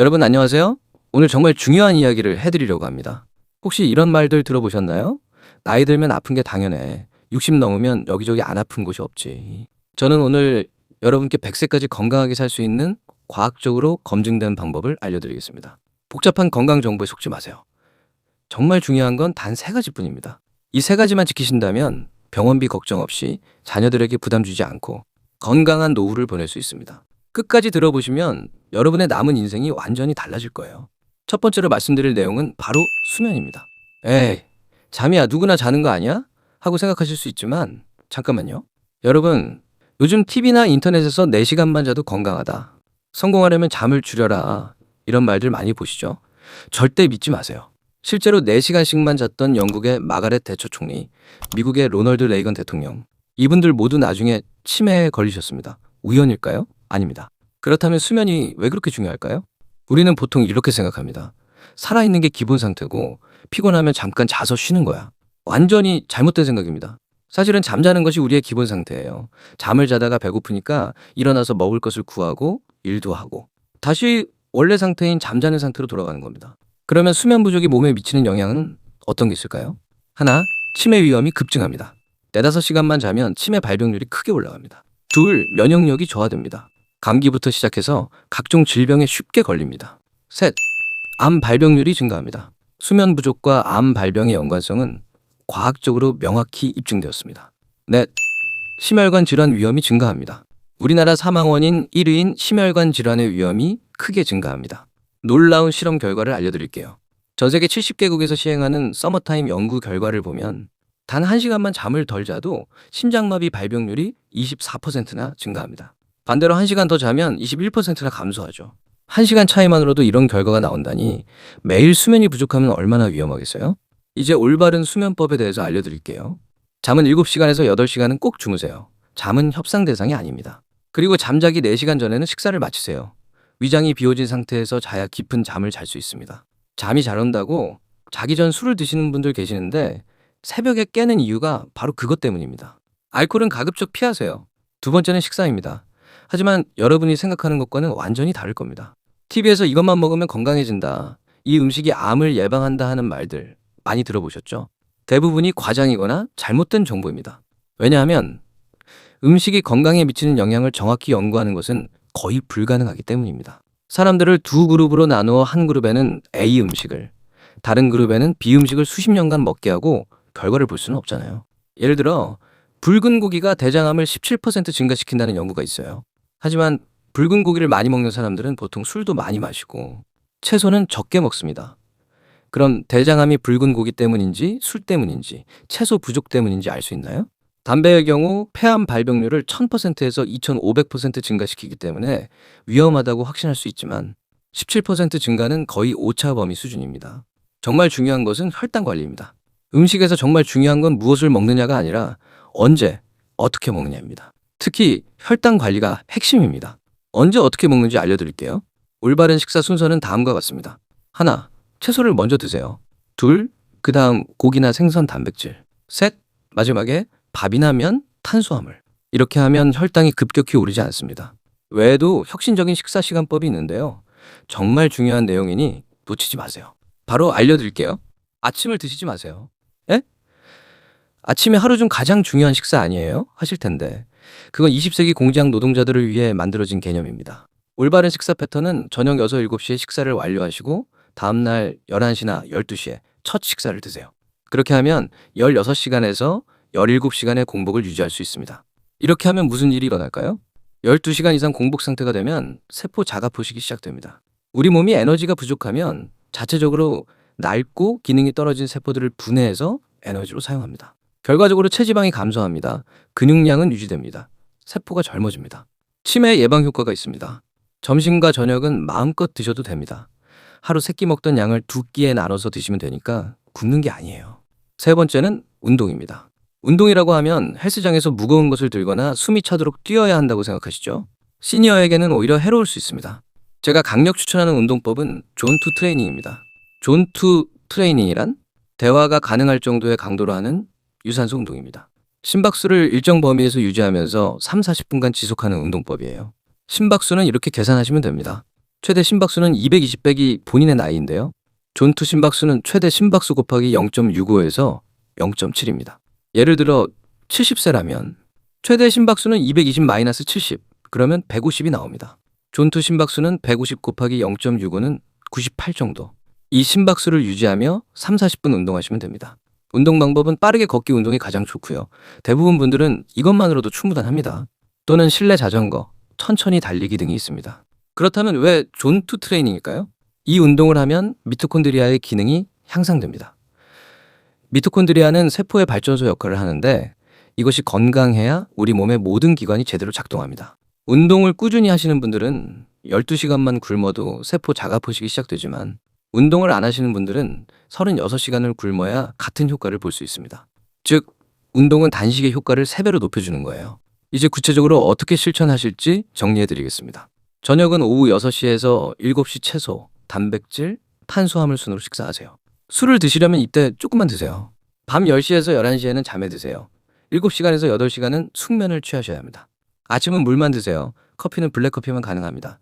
여러분 안녕하세요. 오늘 정말 중요한 이야기를 해드리려고 합니다. 혹시 이런 말들 들어보셨나요? 나이 들면 아픈 게 당연해. 60 넘으면 여기저기 안 아픈 곳이 없지. 저는 오늘 여러분께 100세까지 건강하게 살 수 있는 과학적으로 검증된 방법을 알려드리겠습니다. 복잡한 건강 정보에 속지 마세요. 정말 중요한 건 단 3가지뿐입니다. 이 3가지만 지키신다면 병원비 걱정 없이 자녀들에게 부담 주지 않고 건강한 노후를 보낼 수 있습니다. 끝까지 들어보시면 여러분의 남은 인생이 완전히 달라질 거예요. 첫 번째로 말씀드릴 내용은 바로 수면입니다. 에이, 잠이야 누구나 자는 거 아니야? 하고 생각하실 수 있지만 잠깐만요. 여러분, 요즘 TV나 인터넷에서 4시간만 자도 건강하다. 성공하려면 잠을 줄여라. 이런 말들 많이 보시죠? 절대 믿지 마세요. 실제로 4시간씩만 잤던 영국의 마가렛 대처 총리, 미국의 로널드 레이건 대통령, 이분들 모두 나중에 치매에 걸리셨습니다. 우연일까요? 아닙니다. 그렇다면 수면이 왜 그렇게 중요할까요? 우리는 보통 이렇게 생각합니다. 살아있는 게 기본 상태고 피곤하면 잠깐 자서 쉬는 거야. 완전히 잘못된 생각입니다. 사실은 잠자는 것이 우리의 기본 상태예요. 잠을 자다가 배고프니까 일어나서 먹을 것을 구하고 일도 하고 다시 원래 상태인 잠자는 상태로 돌아가는 겁니다. 그러면 수면 부족이 몸에 미치는 영향은 어떤 게 있을까요? 하나, 치매 위험이 급증합니다. 4-5시간만 자면 치매 발병률이 크게 올라갑니다. 둘, 면역력이 저하됩니다. 감기부터 시작해서 각종 질병에 쉽게 걸립니다. 셋, 암 발병률이 증가합니다. 수면 부족과 암 발병의 연관성은 과학적으로 명확히 입증되었습니다. 넷, 심혈관 질환 위험이 증가합니다. 우리나라 사망 원인 1위인 심혈관 질환의 위험이 크게 증가합니다. 놀라운 실험 결과를 알려드릴게요. 전 세계 70개국에서 시행하는 서머타임 연구 결과를 보면 단 1시간만 잠을 덜 자도 심장마비 발병률이 24%나 증가합니다. 반대로 1시간 더 자면 21%나 감소하죠. 1시간 차이만으로도 이런 결과가 나온다니 매일 수면이 부족하면 얼마나 위험하겠어요? 이제 올바른 수면법에 대해서 알려드릴게요. 잠은 7시간에서 8시간은 꼭 주무세요. 잠은 협상 대상이 아닙니다. 그리고 잠자기 4시간 전에는 식사를 마치세요. 위장이 비워진 상태에서 자야 깊은 잠을 잘 수 있습니다. 잠이 잘 온다고 자기 전 술을 드시는 분들 계시는데 새벽에 깨는 이유가 바로 그것 때문입니다. 알코올은 가급적 피하세요. 두 번째는 식사입니다. 하지만 여러분이 생각하는 것과는 완전히 다를 겁니다. TV에서 이것만 먹으면 건강해진다. 이 음식이 암을 예방한다 하는 말들 많이 들어보셨죠? 대부분이 과장이거나 잘못된 정보입니다. 왜냐하면 음식이 건강에 미치는 영향을 정확히 연구하는 것은 거의 불가능하기 때문입니다. 사람들을 두 그룹으로 나누어 한 그룹에는 A 음식을, 다른 그룹에는 B 음식을 수십 년간 먹게 하고 결과를 볼 수는 없잖아요. 예를 들어 붉은 고기가 대장암을 17% 증가시킨다는 연구가 있어요. 하지만 붉은 고기를 많이 먹는 사람들은 보통 술도 많이 마시고 채소는 적게 먹습니다. 그럼 대장암이 붉은 고기 때문인지 술 때문인지 채소 부족 때문인지 알 수 있나요? 담배의 경우 폐암 발병률을 1000%에서 2500% 증가시키기 때문에 위험하다고 확신할 수 있지만 17% 증가는 거의 오차 범위 수준입니다. 정말 중요한 것은 혈당 관리입니다. 음식에서 정말 중요한 건 무엇을 먹느냐가 아니라 언제, 어떻게 먹느냐입니다. 특히 혈당 관리가 핵심입니다. 언제 어떻게 먹는지 알려드릴게요. 올바른 식사 순서는 다음과 같습니다. 하나, 채소를 먼저 드세요. 둘, 그 다음 고기나 생선 단백질. 셋, 마지막에 밥이나 면, 탄수화물. 이렇게 하면 혈당이 급격히 오르지 않습니다. 외에도 혁신적인 식사 시간법이 있는데요. 정말 중요한 내용이니 놓치지 마세요. 바로 알려드릴게요. 아침을 드시지 마세요. 에? 아침에 하루 중 가장 중요한 식사 아니에요? 하실 텐데 그건 20세기 공장 노동자들을 위해 만들어진 개념입니다. 올바른 식사 패턴은 저녁 6, 7시에 식사를 완료하시고 다음날 11시나 12시에 첫 식사를 드세요. 그렇게 하면 16시간에서 17시간의 공복을 유지할 수 있습니다. 이렇게 하면 무슨 일이 일어날까요? 12시간 이상 공복 상태가 되면 세포 자가 포식이 시작됩니다. 우리 몸이 에너지가 부족하면 자체적으로 낡고 기능이 떨어진 세포들을 분해해서 에너지로 사용합니다. 결과적으로 체지방이 감소합니다. 근육량은 유지됩니다. 세포가 젊어집니다. 치매 예방 효과가 있습니다. 점심과 저녁은 마음껏 드셔도 됩니다. 하루 3끼 먹던 양을 2끼에 나눠서 드시면 되니까 굶는 게 아니에요. 세 번째는 운동입니다. 운동이라고 하면 헬스장에서 무거운 것을 들거나 숨이 차도록 뛰어야 한다고 생각하시죠? 시니어에게는 오히려 해로울 수 있습니다. 제가 강력 추천하는 운동법은 존2 트레이닝입니다. 존2 트레이닝이란 대화가 가능할 정도의 강도로 하는 유산소 운동입니다. 심박수를 일정 범위에서 유지하면서 3-40분간 지속하는 운동법이에요. 심박수는 이렇게 계산하시면 됩니다. 최대 심박수는 220백이 본인의 나이인데요. 존투 심박수는 최대 심박수 곱하기 0.65에서 0.7입니다. 예를 들어 70세라면 최대 심박수는 220-70, 그러면 150이 나옵니다. 존투 심박수는 150 곱하기 0.65는 98 정도. 이 심박수를 유지하며 3-40분 운동하시면 됩니다. 운동 방법은 빠르게 걷기 운동이 가장 좋고요. 대부분 분들은 이것만으로도 충분합니다. 또는 실내 자전거, 천천히 달리기 등이 있습니다. 그렇다면 왜 존투 트레이닝일까요? 이 운동을 하면 미토콘드리아의 기능이 향상됩니다. 미토콘드리아는 세포의 발전소 역할을 하는데 이것이 건강해야 우리 몸의 모든 기관이 제대로 작동합니다. 운동을 꾸준히 하시는 분들은 12시간만 굶어도 세포 자가포식이 시작되지만 운동을 안 하시는 분들은 36시간을 굶어야 같은 효과를 볼 수 있습니다. 즉, 운동은 단식의 효과를 3배로 높여주는 거예요. 이제 구체적으로 어떻게 실천하실지 정리해드리겠습니다. 저녁은 오후 6시에서 7시 채소, 단백질, 탄수화물 순으로 식사하세요. 술을 드시려면 이때 조금만 드세요. 밤 10시에서 11시에는 잠에 드세요. 7시간에서 8시간은 숙면을 취하셔야 합니다. 아침은 물만 드세요. 커피는 블랙커피만 가능합니다.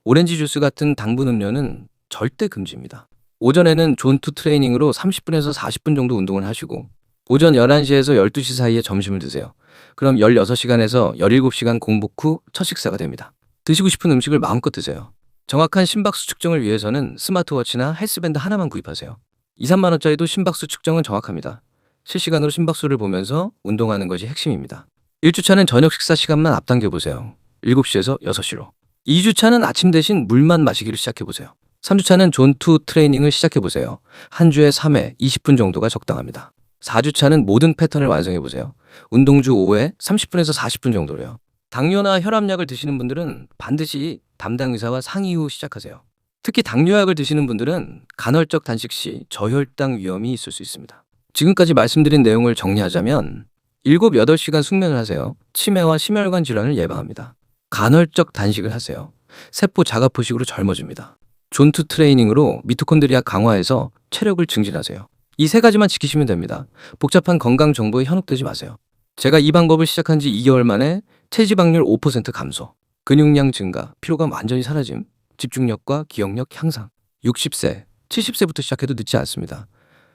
오렌지 주스 같은 당분 음료는 절대 금지입니다. 오전에는 존투 트레이닝으로 30분에서 40분 정도 운동을 하시고 오전 11시에서 12시 사이에 점심을 드세요. 그럼 16시간에서 17시간 공복 후 첫 식사가 됩니다. 드시고 싶은 음식을 마음껏 드세요. 정확한 심박수 측정을 위해서는 스마트워치나 헬스밴드 하나만 구입하세요. 2-3만 원짜리도 심박수 측정은 정확합니다. 실시간으로 심박수를 보면서 운동하는 것이 핵심입니다. 1주차는 저녁 식사 시간만 앞당겨 보세요. 7시에서 6시로. 2주차는 아침 대신 물만 마시기를 시작해 보세요. 3주차는 존투 트레이닝을 시작해 보세요. 한 주에 3회 20분 정도가 적당합니다. 4주차는 모든 패턴을 완성해 보세요. 운동 주 5회 30분에서 40분 정도로요. 당뇨나 혈압약을 드시는 분들은 반드시 담당 의사와 상의 후 시작하세요. 특히 당뇨약을 드시는 분들은 간헐적 단식 시 저혈당 위험이 있을 수 있습니다. 지금까지 말씀드린 내용을 정리하자면 7-8시간 숙면을 하세요. 치매와 심혈관 질환을 예방합니다. 간헐적 단식을 하세요. 세포 자가포식으로 젊어집니다. 존투 트레이닝으로 미토콘드리아 강화해서 체력을 증진하세요. 이 3가지만 지키시면 됩니다. 복잡한 건강 정보에 현혹되지 마세요. 제가 이 방법을 시작한 지 2개월 만에 체지방률 5% 감소, 근육량 증가, 피로감 완전히 사라짐, 집중력과 기억력 향상. 60세, 70세부터 시작해도 늦지 않습니다.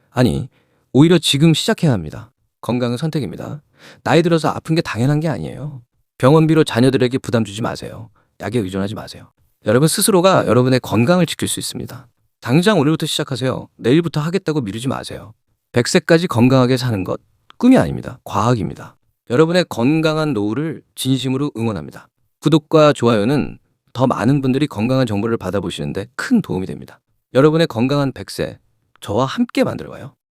아니, 오히려 지금 시작해야 합니다. 건강은 선택입니다. 나이 들어서 아픈 게 당연한 게 아니에요. 병원비로 자녀들에게 부담 주지 마세요. 약에 의존하지 마세요. 여러분 스스로가 여러분의 건강을 지킬 수 있습니다. 당장 오늘부터 시작하세요. 내일부터 하겠다고 미루지 마세요. 100세까지 건강하게 사는 것, 꿈이 아닙니다. 과학입니다. 여러분의 건강한 노후를 진심으로 응원합니다. 구독과 좋아요는 더 많은 분들이 건강한 정보를 받아보시는데 큰 도움이 됩니다. 여러분의 건강한 100세, 저와 함께 만들어가요.